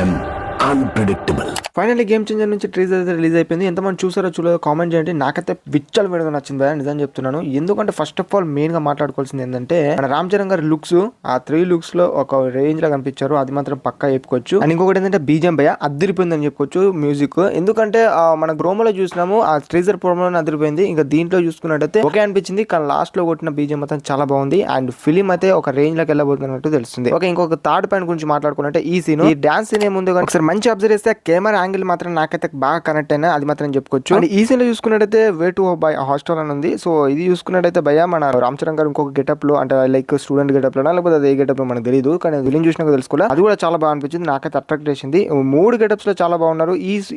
and unpredictable. Finally game changer నుంచి teaser అయితే release అయిపోయింది. ఎంతమంది చూసారో చూడలేదో కామెంట్ చేయండి. నాకైతే విచ్చల విడగా నచ్చింది భయ, నిజం చెప్తున్నాను. ఎందుకంటే ఫస్ట్ ఆఫ్ ఆల్ మెయిన్ గా మాట్లాడుకోవాల్సింది ఏంటంటే మన రామ్ చరణ్ గారి లుక్స్, ఆ 3 లుక్స్ లో ఒక రేంజ్ లా కనిపించారు, అది మాత్రం పక్కా చెప్పుకోవచ్చు. అండ్ ఇంకొకటి ఏంటంటే బీజం భయ అదిరిపోయిందని చెప్పుకోవచ్చు మ్యూజిక్. ఎందుకంటే మన ప్రోమోలో చూసినాము, ఆ ట్రీజర్ ప్రోమోలో అదిరిపోయింది. ఇంకా దీంట్లో చూసుకున్నట్టయితే ఓకే అనిపించింది, కానీ లాస్ట్ లో కొట్టిన బీజం మొత్తం చాలా బాగుంది. అండ్ ఫిలిం అయితే ఒక రేంజ్ లోకి వెళ్ళబోతున్నట్టు తెలుస్తుంది. ఓకే, ఇంకొక థర్డ్ పాయింట్ గురించి మాట్లాడుకున్నట్టే ఈ సీన్, ఈ డాన్స్ సీన్ ఏముంది ఒకసారి మంచి అబ్జర్వ్ చేస్తే కెమెరా యాంగిల్ మాత్రం నాకైతే బాగా కనెక్ట్ అయినా, అది మాత్రం చెప్పుకోవచ్చు. అండ్ ఈ సీన్ లో చూసుకున్నట్టయితే వే టు బై హాస్టల్ అని ఉంది. సో ఇది చూసుకున్నట్టయితే భయ మన రామ్ చరణ్ గారు ఇంకొక గెటప్ లో, అంటే లైక్ స్టూడెంట్ గెటప్ లో లేకపోతే అదే గెటప్ లో మనకు తెలియదు, కానీ విలన్ చూసినాక తెలుసుకోవాలి. అది కూడా చాలా బాగా అనిపించింది, నాకైతే అట్రాక్ట్ చేసింది. 3 గెటప్స్ లో చాలా బాగున్నారు.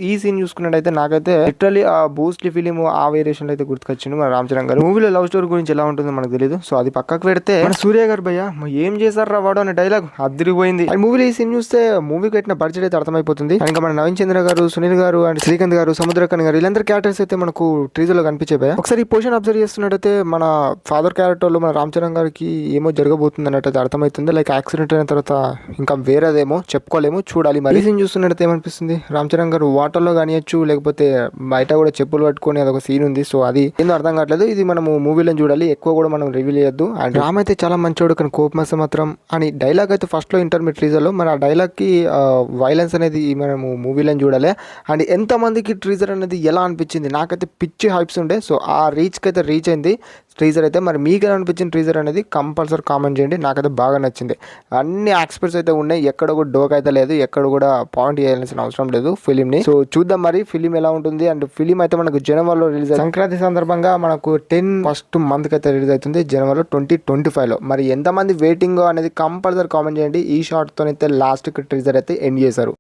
ఈ సీన్ చూసుకున్నట్టయితే నాకైతే లిటరల్లీ ఆ బూస్ట్లీ ఫిలిం ఆ వేరియేషన్ లో అయితే గుర్తుకొచ్చింది మన రామ్ చరణ్ గారు. మూవీలో లవ్ స్టోరీ గురించి ఎలా ఉంటుందో మనకు తెలియదు. సో అది పక్కకు పెడితే మన సూర్య గారు భయ ఏం చేశారు రా వాడు అనే డైలాగ్ అదిరిపోయింది. ఈ మూవీలో ఈ సీన్ చూస్తే మూవీ కట్టిన బడ్జెట్ అయితే అర్థమైపోతుంది. ఇంకా మన నవీన్ చంద్ర గారు, సునీల్ గారు అండ్ శ్రీకాంత్ గారు, సముద్రకన్ గారు, వీళ్ళందరూ క్యారెక్టర్స్ అయితే మనకు ట్రీజర్ లో కనిపించాయి. ఒకసారి ఈ పొజిషన్ అబ్జర్వ్ చేస్తున్నట్టయితే మన ఫాదర్ క్యారెక్టర్ లో మన రామ్ చరణ్ గారికి ఏమో జరగబోతుంది అన్నట్టు అర్థమవుతుంది. లైక్ యాక్సిడెంట్ అయిన తర్వాత ఇంకా వేరేదేమో చెప్పుకోలేము, చూడాలి. మరి సీన్ చూస్తున్నట్టయితే ఏమనిపిస్తుంది, రామ్ చరణ్ గారు వాటర్ లో కానియచ్చు, లేకపోతే బయట కూడా చెప్పులు పట్టుకొని అదొక సీన్ ఉంది. సో అది ఏందో అర్థం కావట్లేదు. ఇది మనము మూవీలో చూడాలి, ఎక్కువ కూడా మనం రివీల్ చేయొద్దు. అండ్ రామ్ అయితే చాలా మంచోడు, కానీ కోపం వస్తే మాత్రం అని డైలాగ్ అయితే ఫస్ట్ లో ఇంటర్మీడియట్ ట్రీజర్ లో, మరి ఆ డైలాగ్ కి వైలెన్స్ అనేది మనము మూవీలో చూడాలి. అండ్ ఎంత మందికి ట్రీజర్ అనేది ఎలా అనిపించింది, నాకైతే పిచ్చి హైప్స్ ఉండే. సో ఆ రీచ్కి అయితే రీచ్ అయింది ట్రీజర్ అయితే. మరి మీకు ఎలా అనిపించింది ట్రీజర్ అనేది కంపల్సరీ కామెంట్ చేయండి. నాకైతే బాగా నచ్చింది. అన్ని ఎక్స్పర్ట్స్ అయితే ఉన్నాయి, ఎక్కడ కూడా డోక్ అయితే లేదు, ఎక్కడ కూడా పాయింట్ చేయాల్సిన అవసరం లేదు ఫిలింని. సో చూద్దాం మరి ఫిలిం ఎలా ఉంటుంది. అండ్ ఫిలిం అయితే మనకు జనవరిలో రిలీజ్ అవుతుంది. సంక్రాంతి సందర్భంగా మనకు 10 ఫస్ట్ మంత్ అయితే రిలీజ్ అవుతుంది జనవరిలో 2025లో. మరి ఎంతమంది వెయిటింగ్ అనేది కంపల్సరీ కామెంట్ చేయండి. ఈ షార్ట్ తో అయితే లాస్ట్ కి ట్రీజర్ అయితే ఎండ్ చేశారు.